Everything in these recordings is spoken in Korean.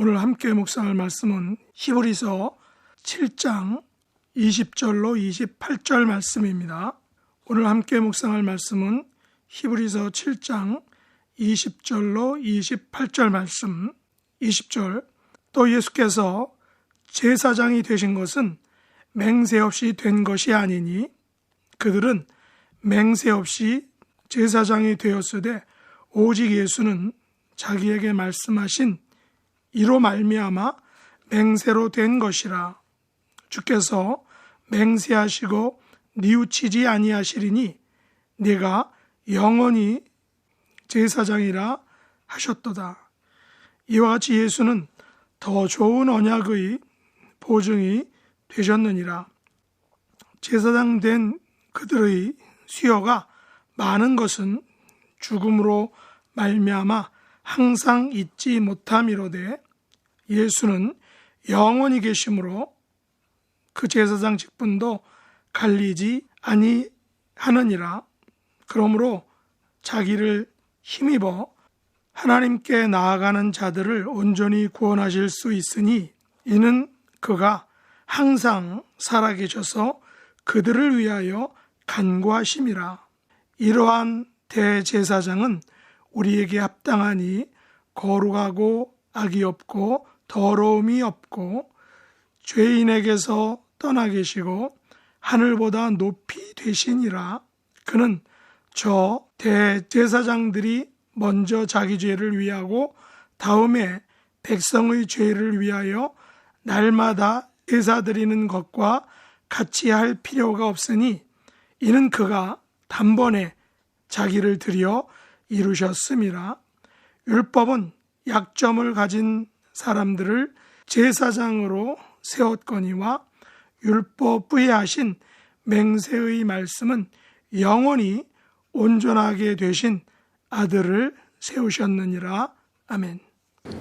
오늘 함께 묵상할 말씀은 히브리서 7장 20절로 28절 말씀입니다. 오늘 함께 묵상할 말씀은 히브리서 7장 20절로 28절 말씀. 20절, 또 예수께서 제사장이 되신 것은 맹세 없이 된 것이 아니니 그들은 맹세 없이 제사장이 되었으되 오직 예수는 자기에게 말씀하신 이로 말미암아 맹세로 된 것이라. 주께서 맹세하시고 뉘우치지 아니하시리니 네가 영원히 제사장이라 하셨도다. 이와 같이 예수는 더 좋은 언약의 보증이 되셨느니라. 제사장 된 그들의 수요가 많은 것은 죽음으로 말미암아 항상 잊지 못함이로되 예수는 영원히 계심으로 그 제사장 직분도 갈리지 아니하느니라. 그러므로 자기를 힘입어 하나님께 나아가는 자들을 온전히 구원하실 수 있으니 이는 그가 항상 살아계셔서 그들을 위하여 간구하심이라. 이러한 대제사장은 우리에게 합당하니 거룩하고 악이 없고 더러움이 없고 죄인에게서 떠나 계시고 하늘보다 높이 되시니라. 그는 저 대제사장들이 먼저 자기 죄를 위하고 다음에 백성의 죄를 위하여 날마다 제사드리는 것과 같이 할 필요가 없으니 이는 그가 단번에 자기를 드려 이루셨음이라. 율법은 약점을 가진 사람들을 제사장으로 세웠거니와 율법 후에 하신 맹세의 말씀은 영원히 온전하게 되신 아들을 세우셨느니라. 아멘.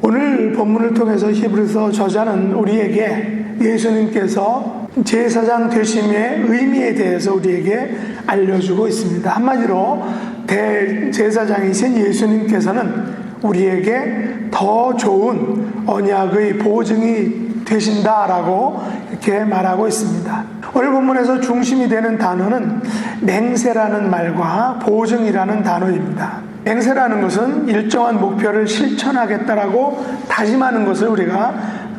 오늘 본문을 통해서 히브리서 저자는 우리에게 예수님께서 제사장 되심의 의미에 대해서 우리에게 알려주고 있습니다. 한마디로 대제사장이신 예수님께서는 우리에게 더 좋은 언약의 보증이 되신다라고 이렇게 말하고 있습니다. 오늘 본문에서 중심이 되는 단어는 맹세라는 말과 보증이라는 단어입니다. 맹세라는 것은 일정한 목표를 실천하겠다라고 다짐하는 것을 우리가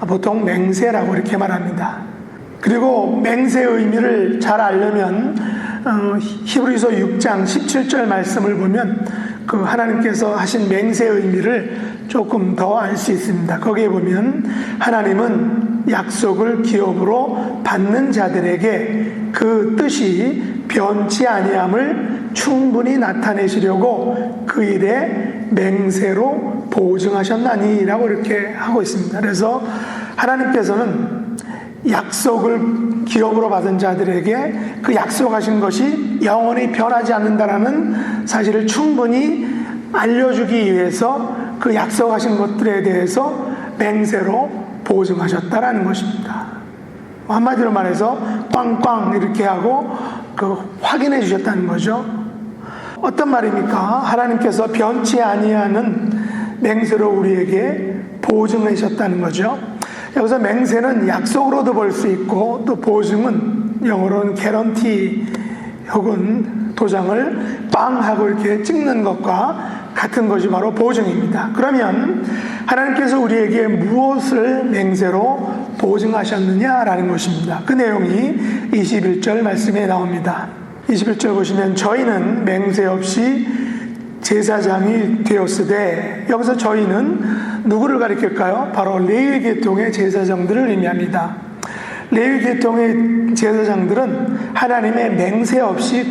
보통 맹세라고 이렇게 말합니다. 그리고 맹세의 의미를 잘 알려면 히브리서 6장 17절 말씀을 보면 그 하나님께서 하신 맹세의 의미를 조금 더 알 수 있습니다. 거기에 보면 하나님은 약속을 기업으로 받는 자들에게 그 뜻이 변치 아니함을 충분히 나타내시려고 그 일에 맹세로 보증하셨나니 라고 이렇게 하고 있습니다. 그래서 하나님께서는 약속을 기업으로 받은 자들에게 그 약속하신 것이 영원히 변하지 않는다라는 사실을 충분히 알려주기 위해서 그 약속하신 것들에 대해서 맹세로 보증하셨다라는 것입니다. 한마디로 말해서 꽝꽝 이렇게 하고 확인해 주셨다는 거죠. 어떤 말입니까? 하나님께서 변치 아니하는 맹세로 우리에게 보증해 주셨다는 거죠. 여기서 맹세는 약속으로도 볼 수 있고 또 보증은 영어로는 개런티 혹은 도장을 빵 하고 이렇게 찍는 것과 같은 것이 바로 보증입니다. 그러면 하나님께서 우리에게 무엇을 맹세로 보증하셨느냐라는 것입니다. 그 내용이 21절 말씀에 나옵니다. 21절 보시면 저희는 맹세 없이 제사장이 되었으되, 여기서 저희는 누구를 가리킬까요? 바로 레위 계통의 제사장들을 의미합니다. 레위 계통의 제사장들은 하나님의 맹세 없이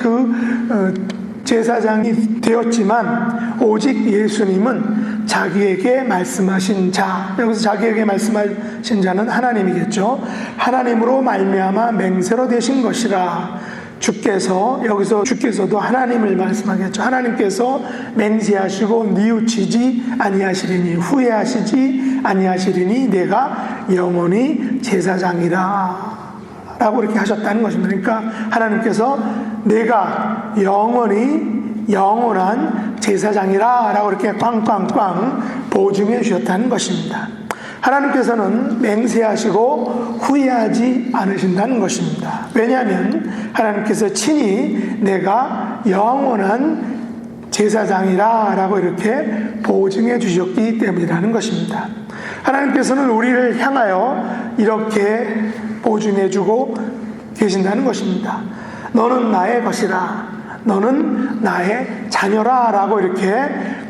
제사장이 되었지만 오직 예수님은 자기에게 말씀하신 자, 여기서 자기에게 말씀하신 자는 하나님이겠죠. 하나님으로 말미암아 맹세로 되신 것이라. 여기서 주께서도 하나님을 말씀하겠죠. 하나님께서 맹세하시고 뉘우치지 아니하시리니, 후회하시지 아니하시리니 내가 영원히 제사장이라 라고 이렇게 하셨다는 것입니다. 그러니까 하나님께서 내가 영원한 제사장이라 라고 이렇게 꽝꽝꽝 보증해 주셨다는 것입니다. 하나님께서는 맹세하시고 후회하지 않으신다는 것입니다. 왜냐하면 하나님께서 친히 내가 영원한 제사장이라 라고 이렇게 보증해 주셨기 때문이라는 것입니다. 하나님께서는 우리를 향하여 이렇게 보증해 주고 계신다는 것입니다. 너는 나의 것이라, 너는 나의 자녀라 라고 이렇게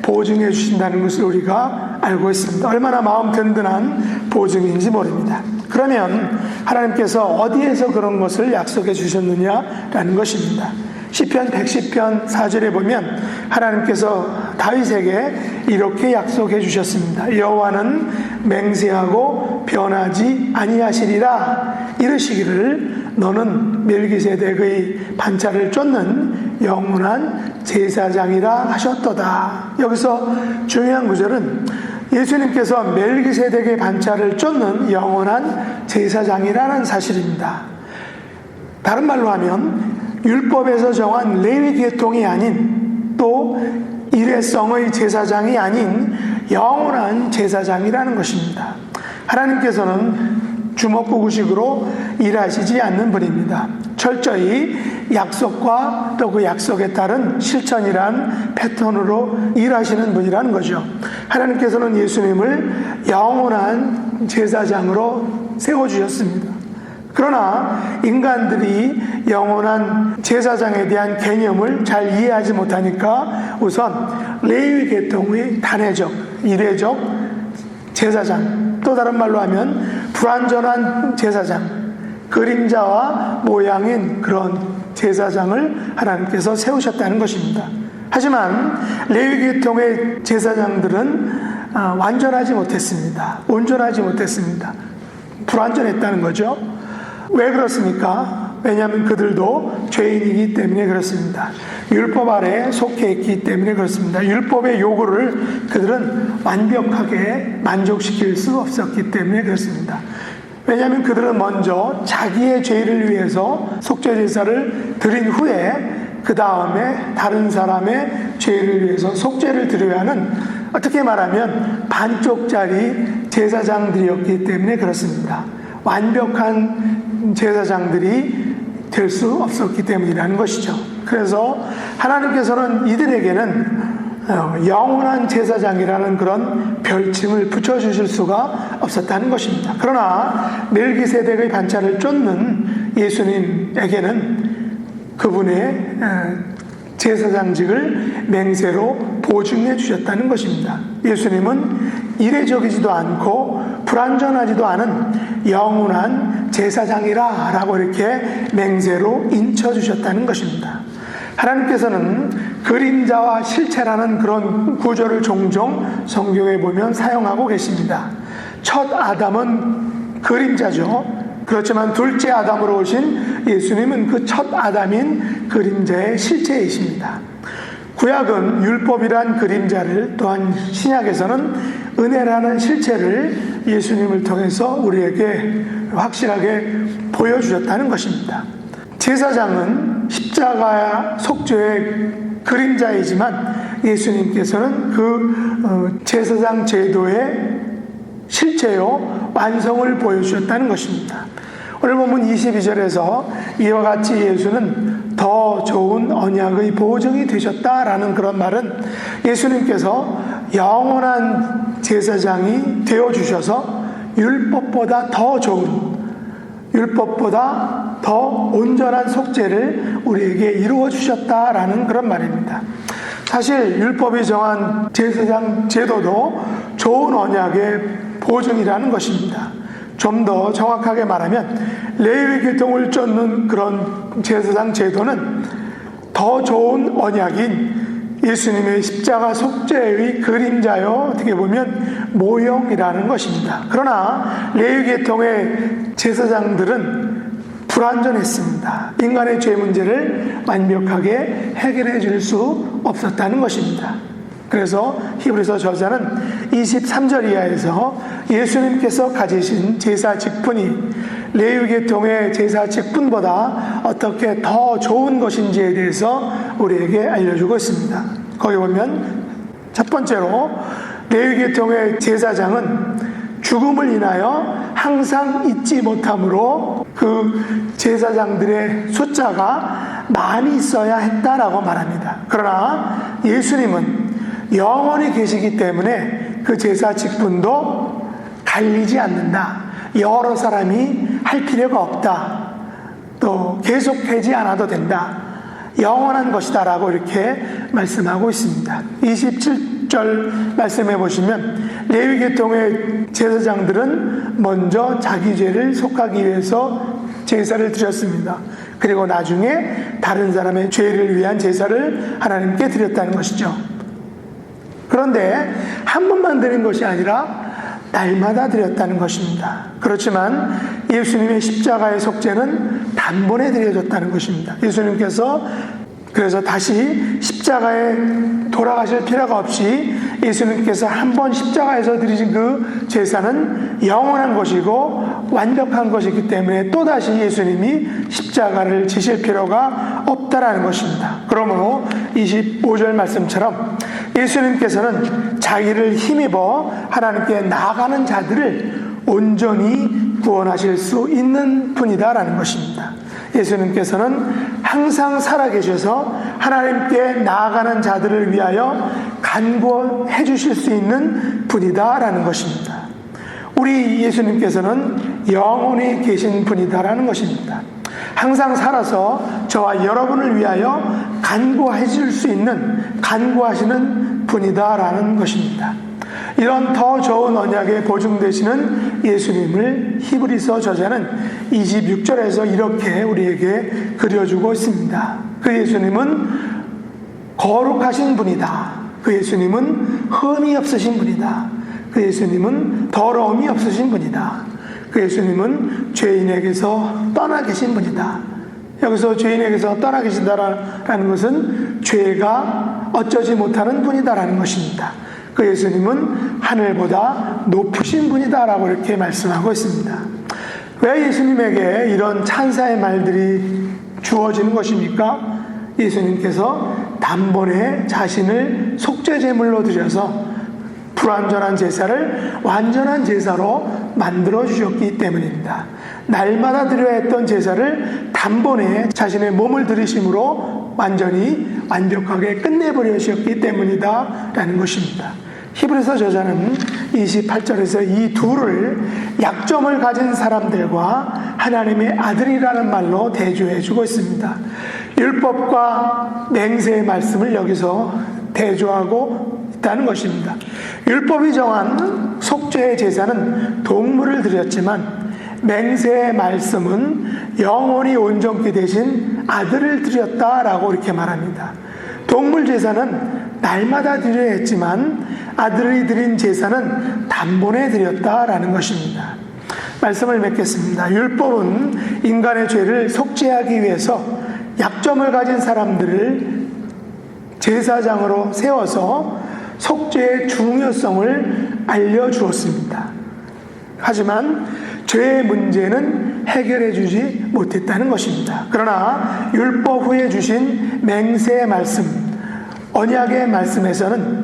보증해 주신다는 것을 우리가 알고 있습니다. 얼마나 마음 든든한 보증인지 모릅니다. 그러면 하나님께서 어디에서 그런 것을 약속해 주셨느냐라는 것입니다. 시편 110편 4절에 보면 하나님께서 다윗에게 이렇게 약속해 주셨습니다. 여호와는 맹세하고 변하지 아니하시리라. 이르시기를 너는 멜기세덱의 반차를 쫓는 영원한 제사장이라 하셨도다. 여기서 중요한 구절은 예수님께서 멜기세덱의 반차를 쫓는 영원한 제사장이라는 사실입니다. 다른 말로 하면 율법에서 정한 레위 계통이 아닌, 또 일회성의 제사장이 아닌 영원한 제사장이라는 것입니다. 하나님께서는 주먹구구식으로 일하시지 않는 분입니다. 철저히 약속과 또 그 약속에 따른 실천이란 패턴으로 일하시는 분이라는 거죠. 하나님께서는 예수님을 영원한 제사장으로 세워주셨습니다. 그러나 인간들이 영원한 제사장에 대한 개념을 잘 이해하지 못하니까 우선 레위 계통의 단회적, 이례적 제사장, 또 다른 말로 하면 불완전한 제사장, 그림자와 모양인 그런 제사장을 하나님께서 세우셨다는 것입니다. 하지만 레위 계통의 제사장들은 완전하지 못했습니다. 온전하지 못했습니다. 불완전했다는 거죠. 왜 그렇습니까? 왜냐하면 그들도 죄인이기 때문에 그렇습니다. 율법 아래에 속해 있기 때문에 그렇습니다. 율법의 요구를 그들은 완벽하게 만족시킬 수 없었기 때문에 그렇습니다. 왜냐하면 그들은 먼저 자기의 죄를 위해서 속죄제사를 드린 후에 그 다음에 다른 사람의 죄를 위해서 속죄를 드려야 하는, 어떻게 말하면 반쪽짜리 제사장들이었기 때문에 그렇습니다. 완벽한 제사장들이 될 수 없었기 때문이라는 것이죠. 그래서 하나님께서는 이들에게는 영원한 제사장이라는 그런 별칭을 붙여주실 수가 없었다는 것입니다. 그러나 멜기세덱의 반차를 쫓는 예수님에게는 그분의 제사장직을 맹세로 보증해 주셨다는 것입니다. 예수님은 이례적이지도 않고 불완전하지도 않은 영원한 제사장이라 라고 이렇게 맹세로 인쳐주셨다는 것입니다. 하나님께서는 그림자와 실체라는 그런 구조를 종종 성경에 보면 사용하고 계십니다. 첫 아담은 그림자죠. 그렇지만 둘째 아담으로 오신 예수님은 그 첫 아담인 그림자의 실체이십니다. 구약은 율법이란 그림자를, 또한 신약에서는 은혜라는 실체를 예수님을 통해서 우리에게 확실하게 보여주셨다는 것입니다. 제사장은 십자가 속죄의 그림자이지만 예수님께서는 그 제사장 제도의 실체요 완성을 보여주셨다는 것입니다. 오늘 본문 22절에서 이와 같이 예수는 더 좋은 언약의 보증이 되셨다라는 그런 말은 예수님께서 영원한 제사장이 되어주셔서 율법보다 더 좋은, 율법보다 더 온전한 속죄를 우리에게 이루어 주셨다라는 그런 말입니다. 사실 율법이 정한 제사장 제도도 좋은 언약의 보증이라는 것입니다. 좀 더 정확하게 말하면 레위 계통을 쫓는 그런 제사장 제도는 더 좋은 언약인 예수님의 십자가 속죄의 그림자요, 어떻게 보면 모형이라는 것입니다. 그러나 레위 계통의 제사장들은 불완전했습니다. 인간의 죄 문제를 완벽하게 해결해 줄 수 없었다는 것입니다. 그래서 히브리서 저자는 23절 이하에서 예수님께서 가지신 제사 직분이 레위 계통의 제사 직분보다 어떻게 더 좋은 것인지에 대해서 우리에게 알려주고 있습니다. 거기 보면 첫 번째로 레위 계통의 제사장은 죽음을 인하여 항상 잊지 못함으로 그 제사장들의 숫자가 많이 있어야 했다라고 말합니다. 그러나 예수님은 영원히 계시기 때문에 그 제사 직분도 갈리지 않는다. 여러 사람이 할 필요가 없다. 또 계속하지 않아도 된다. 영원한 것이다 라고 이렇게 말씀하고 있습니다. 27절 말씀해 보시면 레위 계통의 제사장들은 먼저 자기 죄를 속하기 위해서 제사를 드렸습니다. 그리고 나중에 다른 사람의 죄를 위한 제사를 하나님께 드렸다는 것이죠. 그런데 한 번만 드린 것이 아니라 날마다 드렸다는 것입니다. 그렇지만 예수님의 십자가의 속죄는 단번에 드려졌다는 것입니다. 예수님께서 그래서 다시 십자가에 돌아가실 필요가 없이 예수님께서 한 번 십자가에서 드리신 그 제사는 영원한 것이고 완벽한 것이기 때문에 또다시 예수님이 십자가를 지실 필요가 없다라는 것입니다. 그러므로 25절 말씀처럼 예수님께서는 자기를 힘입어 하나님께 나아가는 자들을 온전히 구원하실 수 있는 분이다라는 것입니다. 예수님께서는 항상 살아계셔서 하나님께 나아가는 자들을 위하여 간구해 주실 수 있는 분이다라는 것입니다. 우리 예수님께서는 영원히 계신 분이다라는 것입니다. 항상 살아서 저와 여러분을 위하여 간구해 줄 수 있는, 간구하시는 분이다라는 것입니다. 이런 더 좋은 언약에 보증되시는 예수님을 히브리서 저자는 26절에서 이렇게 우리에게 그려주고 있습니다. 그 예수님은 거룩하신 분이다. 그 예수님은 흠이 없으신 분이다. 그 예수님은 더러움이 없으신 분이다. 그 예수님은 죄인에게서 떠나 계신 분이다. 여기서 죄인에게서 떠나 계신다라는 것은 죄가 어쩌지 못하는 분이다라는 것입니다. 그 예수님은 하늘보다 높으신 분이다라고 이렇게 말씀하고 있습니다. 왜 예수님에게 이런 찬사의 말들이 주어지는 것입니까? 예수님께서 단번에 자신을 속죄제물로 드려서 불완전한 제사를 완전한 제사로 만들어 주셨기 때문입니다. 날마다 드려야 했던 제사를 단번에 자신의 몸을 들이심으로 완전히 완벽하게 끝내버리셨기 때문이다 라는 것입니다. 히브리서 저자는 28절에서 이 둘을 약점을 가진 사람들과 하나님의 아들이라는 말로 대조해 주고 있습니다. 율법과 맹세의 말씀을 여기서 대조하고 있다는 것입니다. 율법이 정한 속죄의 제사는 동물을 드렸지만 맹세의 말씀은 영원히 온전케 되신 아들을 드렸다라고 이렇게 말합니다. 동물 제사는 날마다 드려야 했지만 아들이 드린 제사는 단번에 드렸다라는 것입니다. 말씀을 맺겠습니다. 율법은 인간의 죄를 속죄하기 위해서 약점을 가진 사람들을 제사장으로 세워서 속죄의 중요성을 알려주었습니다. 하지만 죄의 문제는 해결해 주지 못했다는 것입니다. 그러나 율법 후에 주신 맹세의 말씀, 언약의 말씀에서는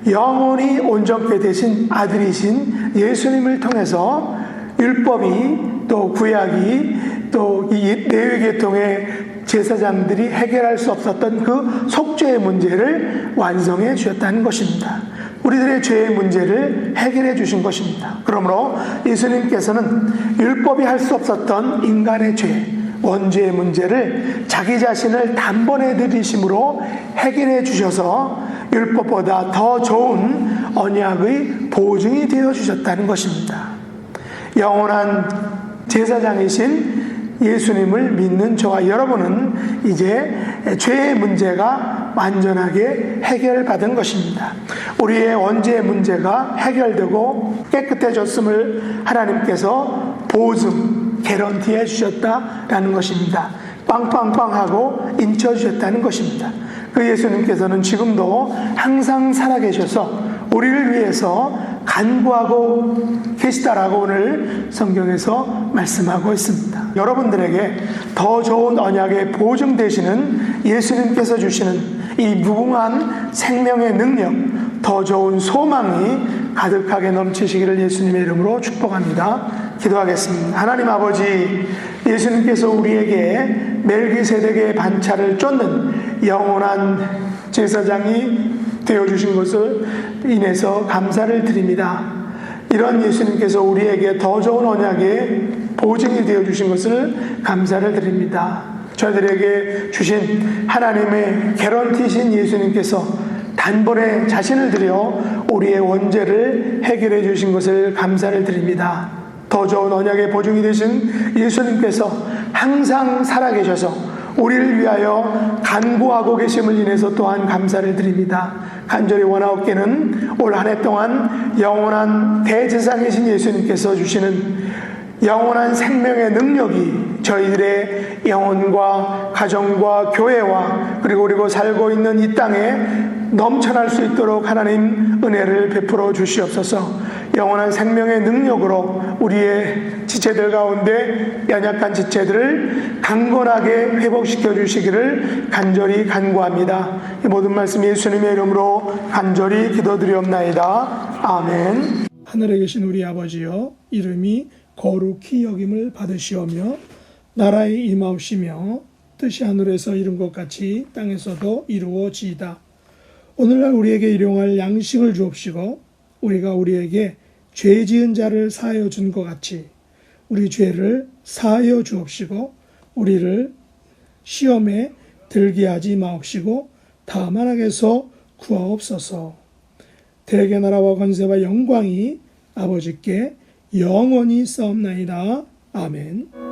영원히 온전케 되신 아들이신 예수님을 통해서 율법이 또 구약이 또 이 레위계통의 제사장들이 해결할 수 없었던 그 속죄의 문제를 완성해 주셨다는 것입니다. 우리들의 죄의 문제를 해결해 주신 것입니다. 그러므로 예수님께서는 율법이 할 수 없었던 인간의 죄, 원죄의 문제를 자기 자신을 단번에 드리심으로 해결해 주셔서 율법보다 더 좋은 언약의 보증이 되어 주셨다는 것입니다. 영원한 제사장이신 예수님을 믿는 저와 여러분은 이제 죄의 문제가 완전하게 해결받은 것입니다. 우리의 원죄의 문제가 해결되고 깨끗해졌음을 하나님께서 보증, 개런티해 주셨다라는 것입니다. 빵빵빵하고 인쳐주셨다는 것입니다. 그 예수님께서는 지금도 항상 살아계셔서 우리를 위해서 간구하고 계시다라고 오늘 성경에서 말씀하고 있습니다. 여러분들에게 더 좋은 언약의 보증 되시는 예수님께서 주시는 이 무궁한 생명의 능력, 더 좋은 소망이 가득하게 넘치시기를 예수님의 이름으로 축복합니다. 기도하겠습니다. 하나님 아버지, 예수님께서 우리에게 멜기세덱의 반차를 쫓는 영원한 제사장이 되어주신 것을 인해서 감사를 드립니다. 이런 예수님께서 우리에게 더 좋은 언약의 보증이 되어주신 것을 감사를 드립니다. 저희들에게 주신 하나님의 개런티신 예수님께서 단번에 자신을 들여 우리의 원죄를 해결해 주신 것을 감사를 드립니다. 더 좋은 언약의 보증이 되신 예수님께서 항상 살아계셔서 우리를 위하여 간구하고 계심을 인해서 또한 감사를 드립니다. 간절히 원하옵게는 올 한 해 동안 영원한 대제사장이신 예수님께서 주시는 영원한 생명의 능력이 저희들의 영혼과 가정과 교회와 그리고 살고 있는 이 땅에 넘쳐날 수 있도록 하나님 은혜를 베풀어 주시옵소서. 영원한 생명의 능력으로 우리의 지체들 가운데 연약한 지체들을 강건하게 회복시켜 주시기를 간절히 간구합니다. 이 모든 말씀 예수님의 이름으로 간절히 기도드리옵나이다. 아멘. 하늘에 계신 우리 아버지여, 이름이 거룩히 여김을 받으시오며 나라의 임하옵시며 뜻이 하늘에서 이룬 것 같이 땅에서도 이루어지이다. 오늘날 우리에게 일용할 양식을 주옵시고 우리가 우리에게 죄 지은 자를 사하여 준 것 같이 우리 죄를 사하여 주옵시고 우리를 시험에 들게 하지 마옵시고 다만 악에서 구하옵소서. 대개 나라와 권세와 영광이 아버지께 영원히 싸움나이다. 아멘.